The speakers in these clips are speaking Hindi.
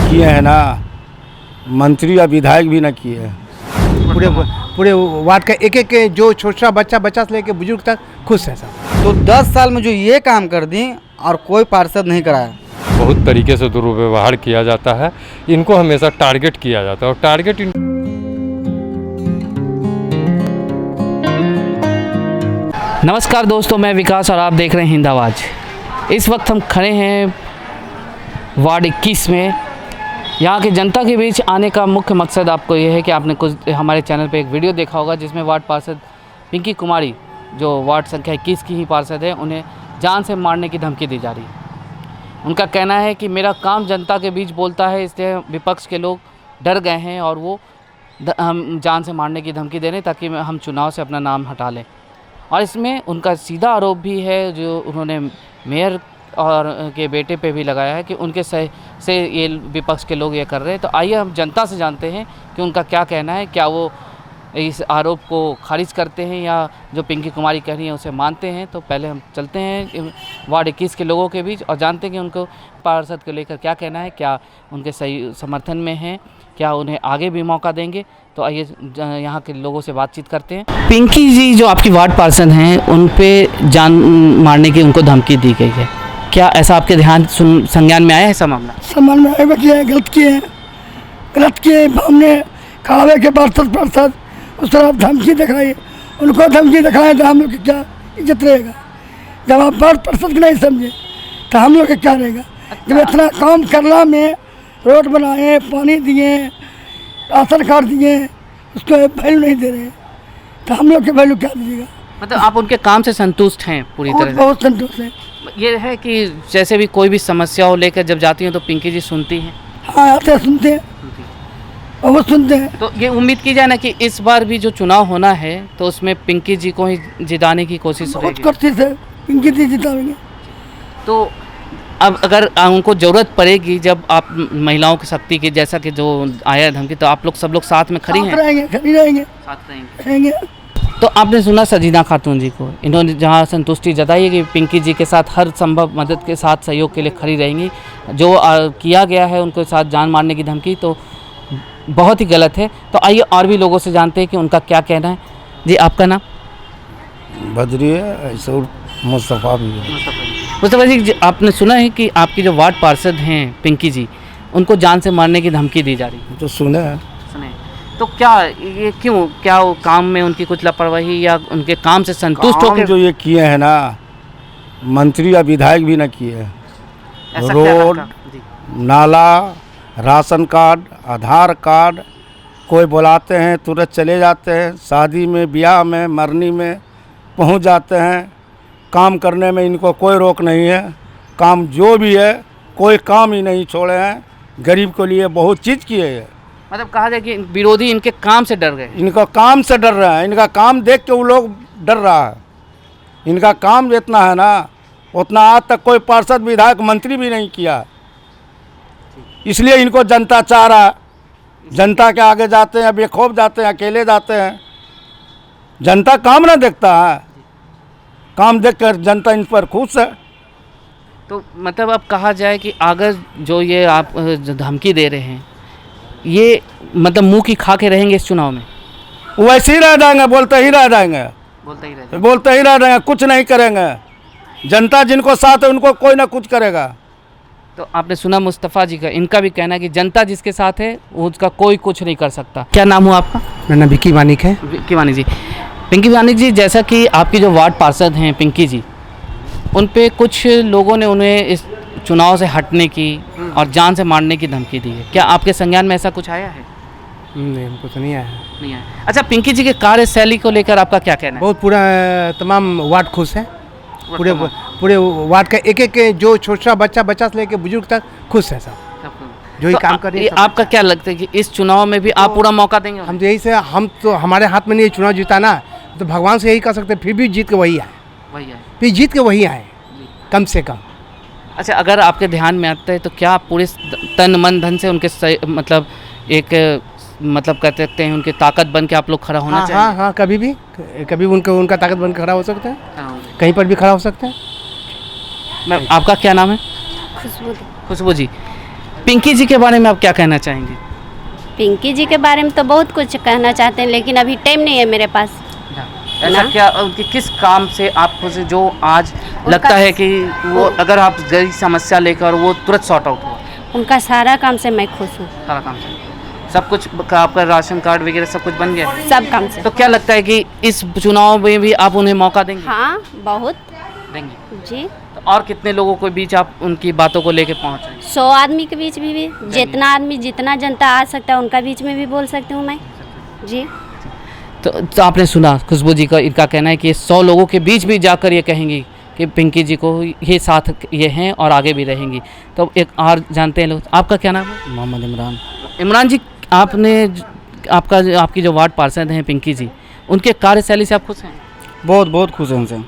किए हैं ना, मंत्री या विधायक भी ना किए हैं। पूरे वार्ड का एक एक जो छोटा बच्चा से लेके बुजुर्ग तक खुश है सब। तो 10 साल में जो ये काम कर दी और कोई पार्षद नहीं कराया। बहुत तरीके से दुर्व्यवहार किया जाता है, इनको हमेशा टारगेट किया जाता है और टारगेट नमस्कार दोस्तों, मैं विकास और आप देख रहे हैं हिंद आवाज़। इस वक्त हम खड़े हैं वार्ड 21 में। यहाँ की जनता के बीच आने का मुख्य मकसद आपको ये है कि आपने कुछ हमारे चैनल पे एक वीडियो देखा होगा जिसमें वार्ड पार्षद पिंकी कुमारी, जो वार्ड संख्या 21 की ही पार्षद है, उन्हें जान से मारने की धमकी दी जा रही है। उनका कहना है कि मेरा काम जनता के बीच बोलता है, इसलिए विपक्ष के लोग डर गए हैं और वो हम जान से मारने की धमकी दे रहे हैं ताकि हम चुनाव से अपना नाम हटा लें। और इसमें उनका सीधा आरोप भी है जो उन्होंने मेयर और के बेटे पे भी लगाया है कि उनके से ये विपक्ष के लोग ये कर रहे हैं। तो आइए हम जनता से जानते हैं कि उनका क्या कहना है, क्या वो इस आरोप को खारिज करते हैं या जो पिंकी कुमारी कह रही हैं उसे मानते हैं। तो पहले हम चलते हैं वार्ड 21 के लोगों के बीच और जानते हैं कि उनको पार्षद को लेकर क्या कहना है, क्या उनके सही समर्थन में हैं, क्या उन्हें आगे भी मौका देंगे। तो आइए यहाँ के लोगों से बातचीत करते हैं। पिंकी जी जो आपकी वार्ड पार्षद हैं, उन पे जान मारने की उनको धमकी दी गई है, क्या ऐसा आपके ध्यान संज्ञान में आया है ऐसा मामला? सम्मान में आए किए गलत किए हमने खावे के पार्षद उस तरफ धमकी दिखाई, उनको धमकी दिखाएं तो हम लोग की क्या इज्जत रहेगा। जब आप पार्षद नहीं समझे तो हम लोग का क्या रहेगा। जब इतना काम करना में रोड बनाए, पानी दिए, राशन कार्ड दिए, उसको वैल्यू नहीं दे रहे तो हम लोग के वैल्यू क्या दीजिएगा। मतलब आप उनके काम से संतुष्ट हैं पूरी तरह से? बहुत संतुष्ट है। ये है कि जैसे भी कोई भी समस्या हो लेकर जब जाती हैं तो पिंकी जी सुनती हैं? हाँ, आते सुनते हैं, बहुत सुनते हैं। तो ये उम्मीद की जाए ना कि इस बार भी जो चुनाव होना है तो उसमें पिंकी जी को ही जिताने की कोशिश होगी? कोशिश है, पिंकी जी जिताएंगे। तो अब अगर उनको ज़रूरत पड़ेगी, जब आप महिलाओं की शक्ति की जैसा कि जो आया धमकी, तो आप लोग सब लोग साथ में खड़ी हैं? खड़ी रहेंगे। तो आपने सुना सजीना खातून जी को, इन्होंने जहां संतुष्टि जताई है कि पिंकी जी के साथ हर संभव मदद के साथ सहयोग के लिए खड़ी रहेंगी। जो किया गया है उनके साथ जान मारने की धमकी तो बहुत ही गलत है। तो आइए और भी लोगों से जानते हैं कि उनका क्या कहना है। जी, आपका नाम? बद्री है, ऐसा मुस्तफ़ा भी है। मुस्तफ़ा जी, आपने सुना है कि आपकी जो वार्ड पार्षद हैं पिंकी जी, उनको जान से मारने की धमकी दी जा रही है? तो सुने हैं। तो क्या ये क्यों, क्या वो काम में उनकी कुछ लापरवाही या उनके काम से संतुष्ट होकर जो ये किए हैं ना, मंत्री या विधायक भी ना किए हैं। रोड, नाला, राशन कार्ड, आधार कार्ड, कोई बुलाते हैं तुरंत चले जाते हैं, शादी में, ब्याह में, मरनी में पहुंच जाते हैं। काम करने में इनको कोई रोक नहीं है। काम जो भी है कोई काम ही नहीं छोड़े हैं। गरीब के लिए बहुत चीज़ किए हैं। मतलब कहा जाए कि विरोधी इनके काम से डर गए? इनका काम से डर रहे हैं। इनका काम देख के वो लोग डर रहा है। इनका काम जितना है ना उतना आज तक कोई पार्षद, विधायक, मंत्री भी नहीं किया। इसलिए इनको जनता चाह रहा है। जनता के आगे जाते हैं, बेखौफ जाते हैं, अकेले जाते हैं। जनता काम ना देखता है, काम देखकर जनता इन पर खुश है। तो मतलब अब कहा जाए कि अगर जो ये आप जो धमकी दे रहे हैं, ये मतलब मुंह की खा के रहेंगे इस चुनाव में? वैसे ही रह जाएंगे, बोलते ही रह जाएंगे, कुछ नहीं करेंगे। जनता जिनको साथ है उनको कोई ना कुछ करेगा। तो आपने सुना मुस्तफ़ा जी का, इनका भी कहना है कि जनता जिसके साथ है उसका कोई कुछ नहीं कर सकता। क्या नाम हुआ आपका? मेरा नाम विक्की वानिक है। विक्की वानिक जी। पिंकी वानिक जी, जैसा कि आपकी जो वार्ड पार्षद हैं पिंकी जी, उन पे कुछ लोगों ने उन्हें इस चुनाव से हटने की और जान से मारने की धमकी दी है, क्या आपके संज्ञान में ऐसा कुछ आया है? नहीं, हमको तो नहीं आया। नहीं आया। अच्छा, पिंकी जी के कार्यशैली को लेकर आपका क्या कहना है? बहुत पूरा तमाम वार्ड खुश है। पूरे वार्ड का एक एक जो छोटा बच्चा से लेके बुजुर्ग तक खुश है सब, जो ही काम कर रहे हैं। आपका क्या लगता है कि इस चुनाव में भी आप पूरा मौका देंगे? हम तो यही से, हम तो हमारे हाथ में नहीं है चुनाव जिताना, तो भगवान से यही कर सकते हैं, फिर भी जीत के वही आए, फिर जीत के वही आए कम से कम। अच्छा, अगर आपके ध्यान में आता है तो क्या आप पूरे तन मन धन से उनके मतलब एक मतलब कह सकते हैं उनकी ताकत बन के आप लोग खड़ा होना चाहिए? हाँ, कभी उनका ताकत बन के खड़ा हो सकता है, कहीं पर भी खड़ा हो सकता है। मैं, आपका क्या नाम है? खुशबू। खुशबू जी, पिंकी जी के बारे में आप क्या कहना चाहेंगे? पिंकी जी के बारे में तो बहुत कुछ कहना चाहते हैं, लेकिन अभी टाइम नहीं है मेरे पास। ऐसा क्या उनके किस काम से आपको से जो आज लगता है कि वो अगर आप गई समस्या लेकर वो तुरंत सॉर्ट आउट हुआ? उनका सारा काम से मैं खुश हूँ। सारा काम से सब कुछ आपका राशन कार्ड वगैरह सब कुछ बन गया है? सब काम से। तो क्या लगता है कि इस चुनाव में भी आप उन्हें मौका देंगे? हाँ, बहुत देंगे जी। तो और कितने लोगों के बीच आप उनकी बातों को लेके पहुँचे? 100 आदमी के बीच भी जितना आदमी जितना जनता आ सकता है उनका बीच में भी बोल सकती हूँ मैं जी। तो आपने सुना खुशबू जी का, इनका कहना है कि 100 लोगों के बीच भी जाकर ये कहेंगी कि पिंकी जी को ये साथ ये हैं और आगे भी रहेंगी। तो एक और जानते हैं लोग, आपका क्या नाम है? मोहम्मद इमरान। इमरान जी, आपकी जो वार्ड पार्षद हैं पिंकी जी, उनके कार्यशैली से आप खुश हैं? बहुत बहुत खुश हैं उनसे।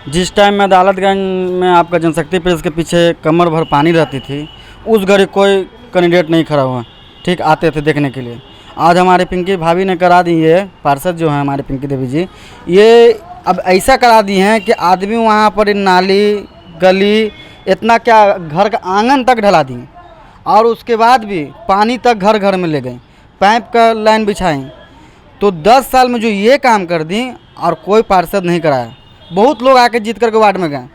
जिस टाइम मैं अदालतगंज में आपका जनशक्ति प्रेस के पीछे कमर भर पानी रहती थी, उस घड़ी कोई कैंडिडेट नहीं खड़ा हुआ, ठीक आते थे देखने के लिए। आज हमारे पिंकी भाभी ने करा दी है, पार्षद जो हैं हमारे पिंकी देवी जी, ये अब ऐसा करा दी हैं कि आदमी वहाँ पर नाली गली इतना क्या घर का आंगन तक ढला दी, और उसके बाद भी पानी तक घर घर में ले गई, पाइप का लाइन बिछाई। तो 10 साल में जो ये काम कर दी और कोई पार्षद नहीं कराया। बहुत लोग आके जीत करके वार्ड में गए,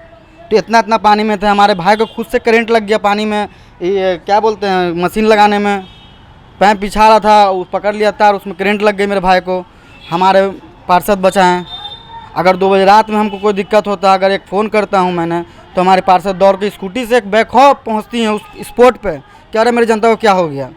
तो इतना इतना पानी में थे। हमारे भाई को खुद से करंट लग गया पानी में, ये क्या बोलते हैं मशीन लगाने में, पाइप बिछा रहा था, वो पकड़ लिया था और उसमें करंट लग गई मेरे भाई को। हमारे पार्षद बचाएं। अगर 2 बजे रात में हमको कोई दिक्कत होता, अगर एक फ़ोन करता हूं मैंने, तो हमारे पार्षद दौड़ के स्कूटी से एक बेखौफ पहुंचती हैं उस स्पॉट पे, क्या अरे मेरी जनता को क्या हो गया।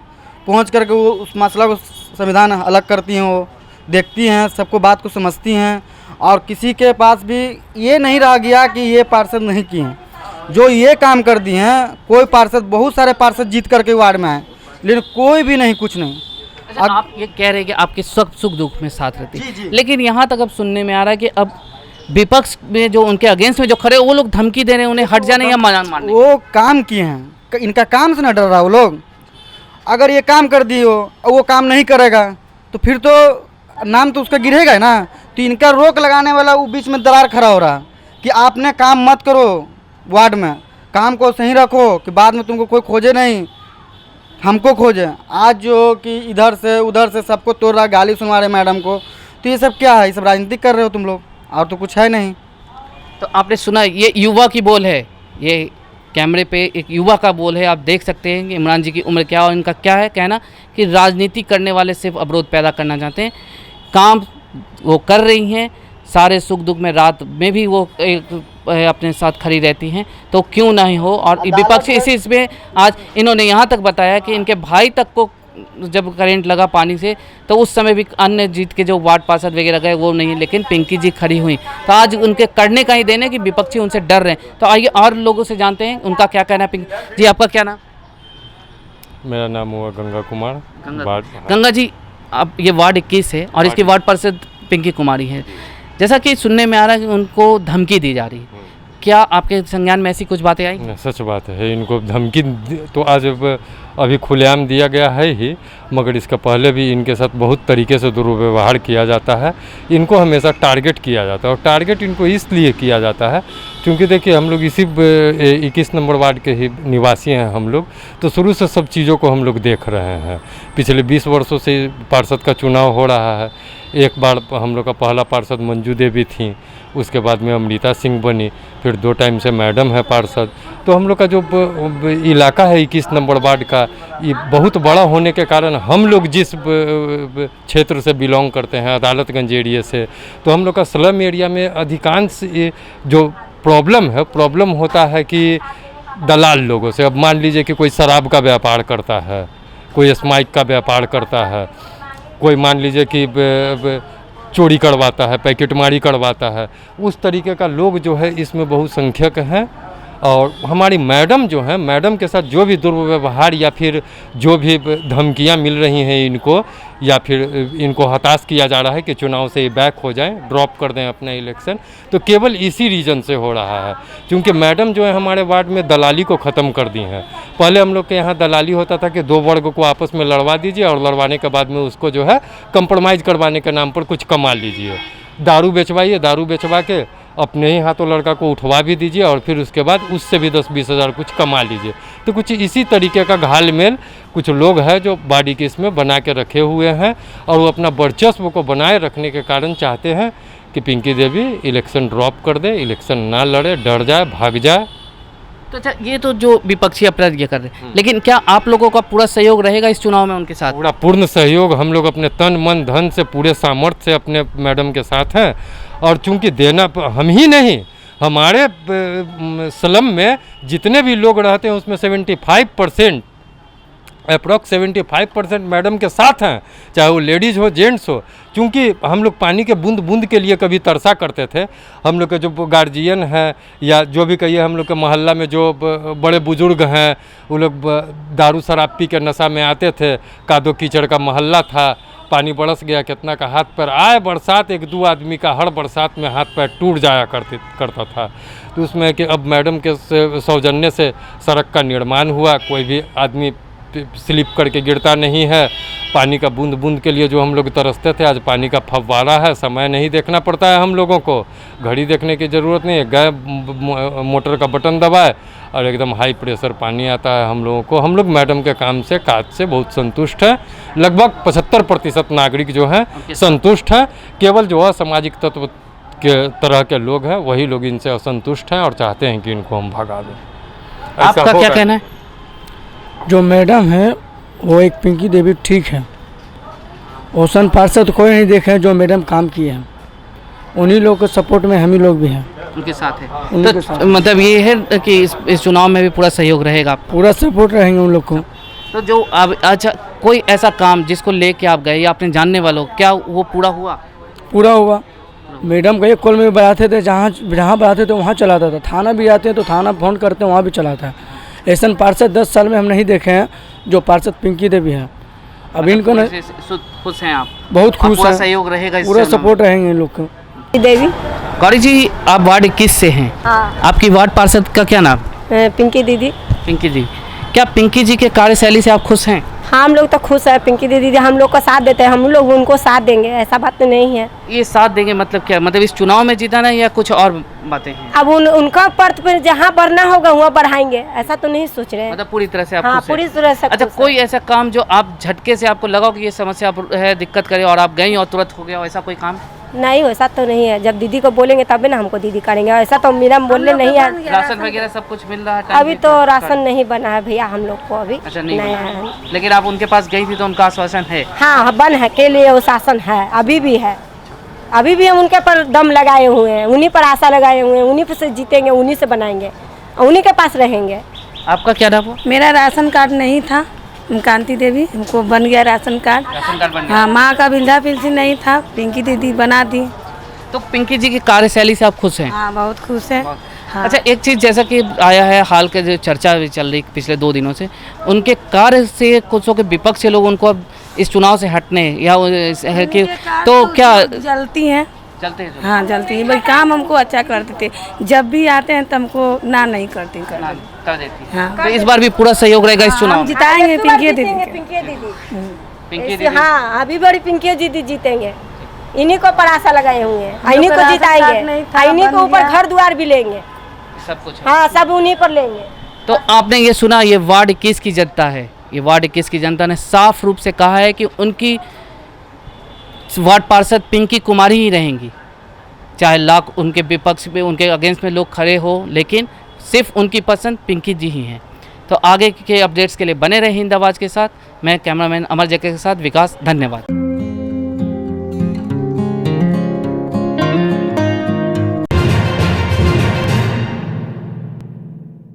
पहुंच करके वो उस मसला को संविधान अलग करती हैं, वो देखती हैं, सबको बात को समझती हैं। और किसी के पास भी ये नहीं रह गया कि ये पार्षद नहीं किए हैं। जो ये काम कर दिए हैं, कोई पार्षद, बहुत सारे पार्षद जीत करके वार्ड में आए, लेकिन कोई भी नहीं, कुछ नहीं। अच्छा, आप ये कह रहे हैं कि आपके सुख दुख में साथ रहती है, लेकिन यहाँ तक अब सुनने में आ रहा है कि अब विपक्ष में जो उनके अगेंस्ट में जो खड़े वो लोग धमकी दे रहे हैं उन्हें हट जाने या मारने। वो काम किए हैं, इनका काम से न डर रहा वो लोग। अगर ये काम कर दिए हो और वो काम नहीं करेगा तो फिर तो नाम तो उसका गिरेगा ना। तो इनका रोक लगाने वाला वो बीच में दरार खड़ा हो रहा कि आपने काम मत करो, वार्ड में काम को सही रखो कि बाद में तुमको कोई खोजे नहीं, हमको खोजे। आज जो कि इधर से उधर से सबको तोड़ रहा, गाली सुनवा रहे मैडम को। तो ये सब क्या है? ये सब राजनीति कर रहे हो तुम लोग, और तो कुछ है नहीं। तो आपने सुना, ये युवा की बोल है, ये कैमरे पे एक युवा का बोल है। आप देख सकते हैं कि इमरान जी की उम्र क्या और इनका क्या है कहना कि राजनीति करने वाले सिर्फ अवरोध पैदा करना चाहते हैं। काम वो कर रही हैं, सारे सुख दुख में रात में भी वो अपने साथ खड़ी रहती हैं, तो क्यों नहीं हो। और विपक्ष इसी इसमें आज इन्होंने यहाँ तक बताया कि इनके भाई तक को जब करंट लगा पानी से, तो उस समय भी अन्य जीत के जो वार्ड पार्षद वगैरह गए वो नहीं, लेकिन पिंकी जी खड़ी हुई। तो आज उनके करने का ही देने कि विपक्षी उनसे डर रहे हैं। तो आइए और लोगों से जानते हैं उनका क्या कहना है। पिंकी जी, आपका क्या नाम? मेरा नाम हुआ गंगा कुमार। गंगा जी, अब ये वार्ड 21 है और इसकी वार्ड पार्षद पिंकी कुमारी है। जैसा कि सुनने में आ रहा है कि उनको धमकी दी जा रही है, क्या आपके संज्ञान में ऐसी कुछ बातें आई? सच बात है, इनको धमकी तो आज अभी खुलेआम दिया गया है ही, मगर इसका पहले भी इनके साथ बहुत तरीके से दुर्व्यवहार किया जाता है। इनको हमेशा टारगेट किया जाता है, और टारगेट इनको इसलिए किया जाता है क्योंकि देखिए हम लोग इसी 21 नंबर वार्ड के ही निवासी हैं हम लोग, तो शुरू से सब चीज़ों को हम लोग देख रहे हैं। पिछले 20 वर्षों से पार्षद का चुनाव हो रहा है। एक बार हम लोग का पहला पार्षद मंजू देवी थी, उसके बाद में अमृता सिंह बनी, फिर 2 टाइम से मैडम है पार्षद। तो हम लोग का जो इलाका है 21 नंबर वार्ड का, ये बहुत बड़ा होने के कारण हम लोग जिस क्षेत्र से बिलोंग करते हैं, अदालतगंज एरिया से, तो हम लोग का स्लम एरिया में अधिकांश जो प्रॉब्लम होता है कि दलाल लोगों से। अब मान लीजिए कि कोई शराब का व्यापार करता है, कोई स्माइक का व्यापार करता है, कोई मान लीजिए कि चोरी करवाता है, पैकेटमारी करवाता है, उस तरीके का लोग जो है इसमें बहुसंख्यक हैं। और हमारी मैडम जो है, मैडम के साथ जो भी दुर्व्यवहार या फिर जो भी धमकियां मिल रही हैं इनको, या फिर इनको हताश किया जा रहा है कि चुनाव से बैक हो जाएं, ड्रॉप कर दें अपना इलेक्शन, तो केवल इसी रीज़न से हो रहा है। क्योंकि मैडम जो है हमारे वार्ड में दलाली को ख़त्म कर दी हैं। पहले हम लोग के यहाँ दलाली होता था कि 2 वर्ग को आपस में लड़वा दीजिए और लड़वाने के बाद में उसको जो है कंप्रोमाइज़ करवाने के नाम पर कुछ कमा लीजिए। दारू बेचवाइए, दारू बेचवा के अपने ही हाथों लड़का को उठवा भी दीजिए और फिर उसके बाद उससे भी 10-20 हज़ार कुछ कमा लीजिए। तो कुछ इसी तरीके का घालमेल कुछ लोग हैं जो बॉडी केस में बना के रखे हुए हैं और वो अपना वर्चस्व को बनाए रखने के कारण चाहते हैं कि पिंकी देवी इलेक्शन ड्रॉप कर दे, इलेक्शन ना लड़े, डर जाए, भाग जाए। तो अच्छा, ये तो जो विपक्षी अपराध ये कर रहे हैं, लेकिन क्या आप लोगों का पूरा सहयोग रहेगा इस चुनाव में उनके साथ? पूरा पूर्ण सहयोग, हम लोग अपने तन मन धन से पूरे सामर्थ्य से अपने मैडम के साथ हैं। और चूंकि देना हम ही नहीं, हमारे स्लम में जितने भी लोग रहते हैं उसमें 75% अप्रॉक्स 75% मैडम के साथ हैं, चाहे वो लेडीज़ हो जेंट्स हो। क्योंकि हम लोग पानी के बूंद बूंद के लिए कभी तरसा करते थे। हम लोग के जो गार्जियन हैं या जो भी कहिए, हम लोग के मोहल्ला में जो बड़े बुजुर्ग हैं, वो लोग दारू शराब पी के नशा में आते थे। कादो कीचड़ का मोहल्ला था, पानी बरस गया कितना का हाथ पैर आए बरसात, 1-2 आदमी का हर बरसात में हाथ पैर टूट जाया करता था। तो उसमें कि अब मैडम के सौजन्य से सड़क का निर्माण हुआ, कोई भी आदमी स्लिप करके गिरता नहीं है। पानी का बूंद बूंद के लिए जो हम लोग तरसते थे, आज पानी का फव्वारा है। समय नहीं देखना पड़ता है हम लोगों को, घड़ी देखने की ज़रूरत नहीं है। गए मोटर का बटन दबाए और एकदम हाई प्रेशर पानी आता है हम लोगों को। हम लोग मैडम के काम से, काज से बहुत संतुष्ट हैं। लगभग 75% नागरिक जो हैं संतुष्ट हैं। केवल जो असामाजिक तत्व के तरह के लोग हैं वही लोग इनसे असंतुष्ट हैं और चाहते हैं कि इनको हम भगा दें। आपका क्या कहना है? जो मैडम है वो एक पिंकी देवी ठीक है। ओसन पार्षद कोई नहीं देखे हैं जो मैडम काम किए हैं, उन्हीं लोग के सपोर्ट में हम ही लोग भी हैं, उनके साथ है। उनके तो साथ। मतलब ये है कि इस चुनाव में भी पूरा सहयोग रहेगा आपका? पूरा सपोर्ट रहेंगे उन लोग को। तो जो अब अच्छा, कोई ऐसा काम जिसको लेके आप गए या अपने जानने वालों, क्या वो पूरा हुआ? पूरा हुआ। मैडम का एक कॉल में बढ़ाते थे, जहाँ बढ़ाते थे वहाँ चलाता था। थाना भी आते हैं तो थाना फोन करते हैं, वहाँ भी चलाता है। ऐसा पार्षद 10 साल में हम नहीं देखे हैं जो पार्षद पिंकी देवी हैं। अब इनको न खुश हैं आप? बहुत खुश पूरा हैं, सहयोग रहेगा, पूरा सपोर्ट रहेंगे इन लोग को। देवी गौरी जी, आप वार्ड 21 से हैं। हाँ। आपकी वार्ड पार्षद का क्या नाम? पिंकी दीदी। पिंकी जी, क्या पिंकी जी के कार्यशैली से आप खुश हैं? हाँ, हम लोग तो खुश है। पिंकी दीदी हम लोग का साथ देते हैं, हम लोग उनको साथ देंगे, ऐसा बात तो नहीं है। ये साथ देंगे मतलब क्या? मतलब इस चुनाव में जीताना या कुछ और बातें हैं? अब उनका पर्थ पर जहाँ बढ़ना होगा वहाँ बढ़ाएंगे, ऐसा तो नहीं सोच रहे हैं। मतलब पूरी तरह से आप हाँ, खुश हैं? पूरी तरह से। अच्छा, कोई ऐसा काम जो आप झटके से आपको लगा कि ये समस्या है, दिक्कत करे और आप गई और तुरंत हो गया, ऐसा कोई काम? नहीं, ऐसा तो नहीं है। जब दीदी को बोलेंगे तभी ना हमको दीदी करेंगे, ऐसा तो मेरा बोलने नहीं है। राशन वगैरह सब कुछ मिल रहा है? अभी तो राशन नहीं बना है भैया हम लोग को अभी। अच्छा, नहीं नया बना। है। लेकिन आप उनके पास गई थी तो उनका आश्वासन है? हाँ, बन है के लिए वो शासन है, अभी भी है। अभी भी हम उनके पर दम लगाए हुए हैं, उन्हीं पर आशा लगाए हुए हैं। उन्हीं से जीतेंगे, उन्हीं से बनाएंगे, उन्हीं के पास रहेंगे। आपका क्या नाम? मेरा राशन कार्ड नहीं था, कांति देवी, हमको बन गया राशन कार्ड। राशन कार्ड बन गया? हाँ, माँ का वृद्धा पेंशन नहीं था, पिंकी दीदी बना दी। तो पिंकी जी की कार्यशैली से आप खुश हैं? हाँ, बहुत खुश है। हाँ। अच्छा, एक चीज़ जैसा कि आया है हाल के जो चर्चा भी चल रही पिछले 2 दिनों से, उनके कार्य से कुछ के विपक्ष के लोग उनको अब इस चुनाव से हटने या है कि तो क्या जलती हैं? चलते हैं? हाँ, जलती हैं भाई। काम हमको अच्छा करते थे, जब भी आते हैं तो हमको ना नहीं करती कर देती। हाँ। तो इस बार भी पूरा सहयोग रहेगा इस चुनाव हम में? जिताएंगे पिंकी दीदी के। पिंकी ऐसे हाँ, अभी बड़ी पिंकी दीदी जीतेंगे। इन्हीं को पर आशा लगाए हुए हैं, इन्हीं को जिताएंगे, इन्हीं के ऊपर घर द्वार भी लेंगे, सब कुछ है। हाँ, सब उन्हीं पर लेंगे। तो आपने ये सुना, ये वार्ड 21 की जनता है, ये वार्ड 21 की जनता ने साफ रूप से कहा है कि उनकी वार्ड पार्षद पिंकी कुमारी ही रहेंगी, चाहे लाख उनके विपक्ष में, उनके अगेंस्ट में लोग खड़े हो, लेकिन सिर्फ उनकी पसंद पिंकी जी ही हैं। तो आगे के अपडेट्स के लिए बने रहे हिंद आवाज़ के साथ। मैं कैमरामैन अमर जैके के साथ विकास, धन्यवाद।